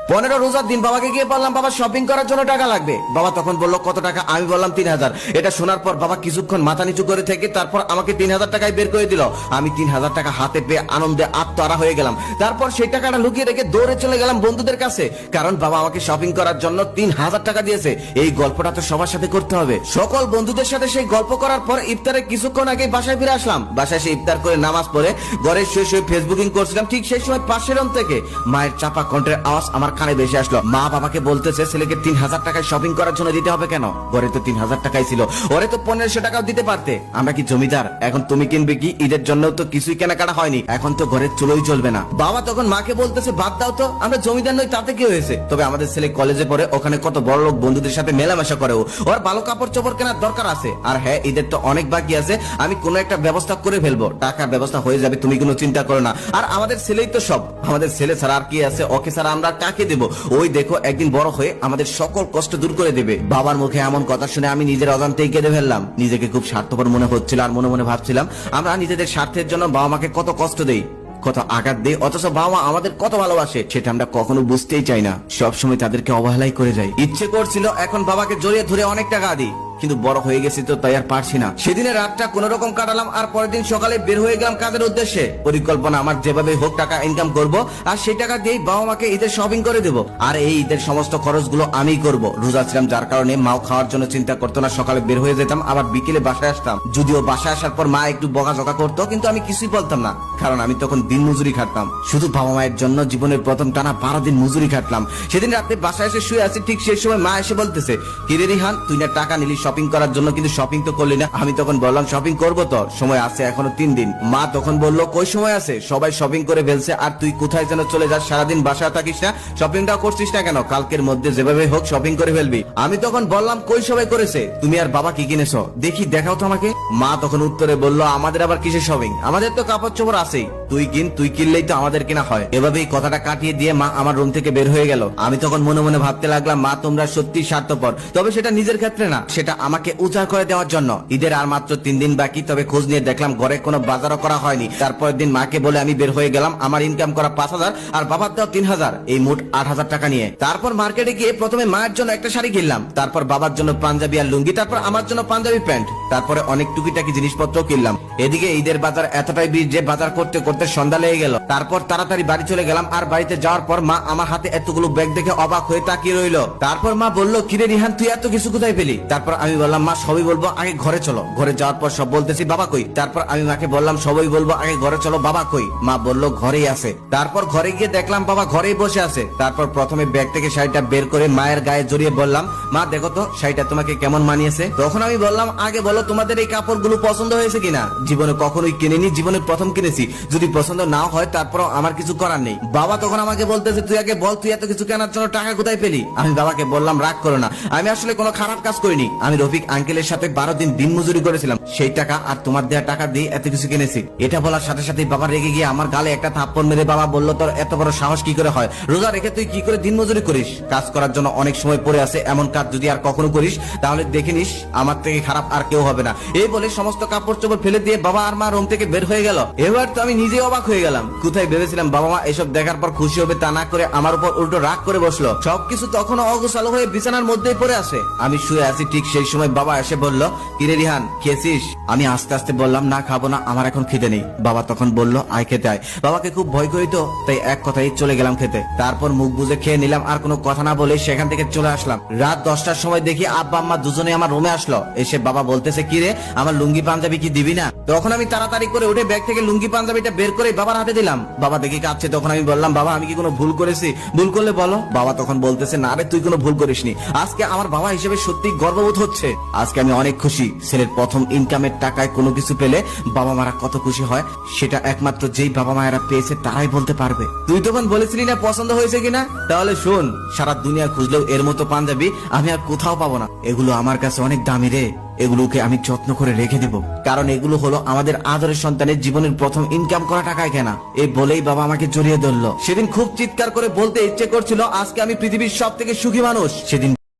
15 রোজার দিন বাবাকে গিয়ে বললাম বাবা শপিং করার জন্য টাকা লাগবে। বাবা তখন বললো কত টাকা? আমি বললাম 3000। এটা শোনার পর বাবা কিছুক্ষণ মাথা নিচু করে থেকে তারপর আমাকে 3000 টাকায় বের করে দিল। আমি 3000 টাকা হাতে পেয়ে আনন্দে আত্মহারা হয়ে গেলাম। তারপর সেই টাকাটা লুকিয়ে রেখে দৌড়ে চলে গেলাম বন্ধুদের কাছে, কারণ বাবা আমাকে শপিং করার জন্য 3000 টাকা দিয়েছে। এই গল্পটা তো সবার সাথে করতে হবে। সকল বন্ধুদের সাথে সেই গল্প করার পর ইফতারে কিছুক্ষণ আগে বাসায় ফিরে আসলাম। বাসায় সে ইফতার করে নামাজ পড়ে ঘরে শুয়ে শুয়ে ফেসবুকিং করছিলাম। ঠিক সেই সময় পাশের রুম থেকে মায়ের চাপা কণ্ঠের আওয়াজ আমার কানে ভেসে আসলো। মা বাবাকে বলতেছে ছেলেকে 3000 টাকায় শপিং করার জন্য দিতে হবে কেন? ঘরে তো 3000 টাকাই ছিল, ওরে তো 1500 টাকাও দিতে পারতে। আমরা কি জমিদার? এখন তুমি কিনবে কি? ঈদের জন্য তো কিছুই কেনাকাটা হয়নি, এখন তো ঘরের চুলোই চলবে না। বাবা তখন মাকে বলতেছে বাদ দাও তো, আমরা জমিদার নই, তাতে কি হয়েছে? তবে আমাদের ছেলে কলেজে পড়ে, ওখানে কত বড় লোক বন্ধুদের সাথে মেলামেশা করে, ওর ভালো কাপড় চোপড় কেনার দরকার আছে। আর হ্যাঁ, ঈদের তো অনেক বাকি আছে, আমি কোনো একটা ব্যবস্থা করে ফেলবো, টাকার ব্যবস্থা হয়ে যাবে, তুমি কোনো চিন্তা করো না। আর আমাদের ছেলেই তো সব, আমাদের ছেলে ছাড়া আর কি আছে? ওকে ছাড়া আমরা কাকে দেবো? ওই দেখো একদিন বড় হয়ে আমাদের সকল কষ্ট দূর করে দেবে। বাবার মুখে এমন কথা শুনে আমি নিজের অজান্তেই কেঁদে ফেললাম। নিজেকে খুব স্বার্থপর মনে হচ্ছিল আর মনে মনে ভাবছিলাম আমরা নিজেদের স্বার্থের জন্য বাবা মাকে কত কষ্ট দেই, কত আঘাত দেই, অথচ বাবা মা আমাদের কত ভালোবাসে সেটা আমরা কখনো বুঝতেই চাই না। সবসময় তাদেরকে অবহেলাই করে যাই। ইচ্ছে করছিল এখন বাবাকে জড়িয়ে ধরে অনেক টাকা দিই, কিন্তু বড় হয়ে গেছি তো তাই আর পারছি না। সেদিনের রাতটা কোন রকম কাটালাম আর পরের দিন সকালে বের হয়ে গেলাম কাজের উদ্দেশ্যে। পরিকল্পনা আমার যেভাবে হোক টাকা ইনকাম করব আর সেই টাকা দিয়েই বাবা মাকে ঈদের শপিং করে দেব। আর এই ঈদের সমস্ত খরচগুলো আমিই করব। রোজা ছিলাম যার কারণে মাও খাওয়ার জন্য চিন্তা করতো না। সকালে বের হয়ে যেতাম, আবার বিকেলে বাসায় আসতাম। যদিও বাসায় আসার পর মা একটু বকাঝকা করতো, কিন্তু আমি কিছুই বলতাম না, কারণ আমি তখন দিন মজুরি খাটতাম। শুধু বাবা মায়ের জন্য জীবনের প্রথম টানা 12 দিন মজুরি খাটলাম। সেদিন রাতে বাসায় এসে শুয়ে আছি, ঠিক সেই সময় মা এসে বলতেছে কিরে রিহান, তুই না টাকা নিলি শপিং করার জন্য, কিন্তু শপিং তো করলি না। আমি তখন বললাম শপিং করবো তো, সময় আছে এখনো 3 দিন। মা তখন বলল কই সময় আছে, সবাই শপিং করে ফেলছে আর তুই কোথায় যেন চলে যাস, সারাদিন বাসায় থাকিস না, শপিংটা করছিস না কেন? কালকের মধ্যে যেভাবে হোক শপিং করে ফেলবি। আমি তখন বললাম কই সবাই করেছে, তুমি আর বাবা কি কিনেছো দেখি, দেখাও তো আমাকে। মা তখন উত্তরে বলল আমাদের আবার কিসের শপিং, আমাদের তো কাপড় চোপড় আছেই, তুই কিন, তুই কিনলেই তো আমাদের কিনা হয়। এভাবেই কথাটা কাটিয়ে দিয়ে মা আমার রুম থেকে বের হয়ে গেল। আমি তখন মনে মনে ভাবতে লাগলাম মা তোমরা সত্যি স্বার্থপর, তবে সেটা নিজের ক্ষেত্রে না, সেটা আমাকে উজাড় করে দেওয়ার জন্য। ঈদের আর মাত্র 3 দিন বাকি, তবে খোঁজ নিয়ে দেখলাম ঘরে কোনো বাজারও করা হয়নি। তারপরের দিন মাকে বলে আমি বের হয়ে গেলাম আমার ইনকাম করা 5000 আর বাবার দেওয়া 3000, এই মোট 8000 টাকা নিয়ে। তারপর মার্কেটে গিয়ে প্রথমে মায়ের জন্য একটা শাড়ি কিনলাম, তারপর বাবার জন্য পাঞ্জাবি আর লুঙ্গি, তারপর আমার জন্য পাঞ্জাবি প্যান্ট, তারপরে অনেক টুকিটাকি জিনিসপত্র কিনলাম। এদিকে ঈদের বাজার এতটাই ভিড় যে বাজার করতে করতে সন্ধ্যা লেগে গেল। তারপর তাড়াতাড়ি বাড়ি চলে গেলাম। আর বাড়িতে যাওয়ার পর মা আমার হাতে এতগুলো ব্যাগ দেখে অবাক হয়ে তাকিয়ে রইল। তারপর মা বলল কিরে রিহান, তুই এত কিছু কোথায় পেলি? তারপর আমি বললাম মা সবই বলবো, আগে ঘরে চলো। ঘরে যাওয়ার পর সব বলতেছি বাবা কই? তারপর আমি মাকে বললাম সবই বলবো, আগে ঘরে চলো, বাবা কই? মা বলল ঘরেই আছে। তারপর ঘরে গিয়ে দেখলাম বাবা ঘরেই বসে আছে। তারপর প্রথমে ব্যাগ থেকে শাড়িটা বের করে মায়ের গায়ে জড়িয়ে বললাম মা দেখো তো শাড়িটা তোমাকে কেমন মানিয়েছে। তখন আমি বললাম আগে বলো তোমাদের এই কাপড়গুলো পছন্দ হয়েছে কিনা, জীবনে কখনোই কিনিনি, জীবনে প্রথম কিনেছি, যদি পছন্দ না হয় তারপর আমার কিছু করার নেই। বাবা তখন আমাকে বলতেছে তুই আগে বল তুই এত কিছু কেনার জন্য টাকা কোথায় পেলি? আমি বাবাকে বললাম রাগ করো না, আমি আসলে কোনো খারাপ কাজ করিনি, আমি রফিক আঙ্কেলের সাথে 12 দিন দিন মজুরি করেছিলাম, সেই টাকা আর তোমার দেওয়া টাকা দিয়ে এত কিছু কিনেছি। এটা বলার সাথে সাথে বাবা রেগে গিয়ে আমার গালে একটা থাপ্পড় মেরে বাবা বলল তোর এত বড় সাহস কি করে হয়, রোজা রেখে তুই কি করে দিন মজুরি করিস? কাজ করার জন্য অনেক সময় পড়ে আছে, এমন কাজ যদি আর কখনো করিস তাহলে দেখে নিস আমার থেকে খারাপ আর কেউ হবে না। এই বলে সমস্ত কাপড় চোপড় ফেলে দিয়ে বাবা আর মা রুম থেকে বের হয়ে গেল। এবার তো আমি নিজে অবাক হয়ে গেলাম। কোথায় ভেবেছিলাম বাবা মা এসব দেখার পর খুশি হবে, তা না করে আমার উপর উল্টো রাগ করে বসলো। সবকিছু তখনও অগোছালো হয়ে বিছানার মধ্যেই পড়ে আছে। আমি শুয়ে আছি, ঠিক সেই সময় বাবা এসে বলল কিরে রিহান খেয়েছিস? আমি আস্তে আস্তে বললাম না খাবো না, আমার এখন খিদে নেই। বাবা তখন বলল আয় খেতে আয়। বাবাকে খুব ভয় করি তো তাই এক কথাই চলে গেলাম খেতে। তারপর মুখ বুজে খেয়ে নিলাম আর কোনো কথা না বলে সেখান থেকে চলে আসলাম। রাত 10টার সময় দেখি আব্বা আম্মা দুজনে আমার রুমে আসলো। এসে বাবা বলতেছে কিরে আমার লুঙ্গি পাঞ্জাবি কি দিবি না? তখন আমি তাড়াতাড়ি করে উঠে ব্যাগ থেকে লুঙ্গি পাঞ্জাবিটা বের করে বাবার হাতে দিলাম। বাবা দেখি কাঁদছে। তখন আমি বললাম বাবা আমি কি কোনো ভুল করেছি? ভুল করলে বলো। বাবা তখন বলতেছে না রে তুই কোনো ভুল করিসনি, আজকে আমার বাবা হিসেবে সত্যি গর্ববোধ হচ্ছে। আজকে আমি অনেক খুশি। ছেলের প্রথম ইনকামের টাকায় কোনো কিছু পেলে বাবা মারা কত খুশি হয় সেটা একমাত্র যেই বাবা মায়েরা পেয়েছে তারাই বলতে পারবে। তুই তখন বলেছিলি না পছন্দ হয়েছে কিনা, তাহলে শোন সারা দুনিয়া খুঁজলেও এর মতো পাঞ্জাবি আমি আর কোথাও পাবো না। এগুলো আমার কাছে অনেক দামি রে, এগুলোকে আমি যত্ন করে রেখে দেব, কারণ এগুলো হলো আমাদের আদরের সন্তানের জীবনের প্রথম ইনকাম করা টাকায় কেনা। এই বলেই বাবা আমাকে জড়িয়ে ধরলো। সেদিন খুব চিৎকার করে বলতে ইচ্ছে করছিল আজকে আমি পৃথিবীর সব থেকে সুখী মানুষ। সেদিন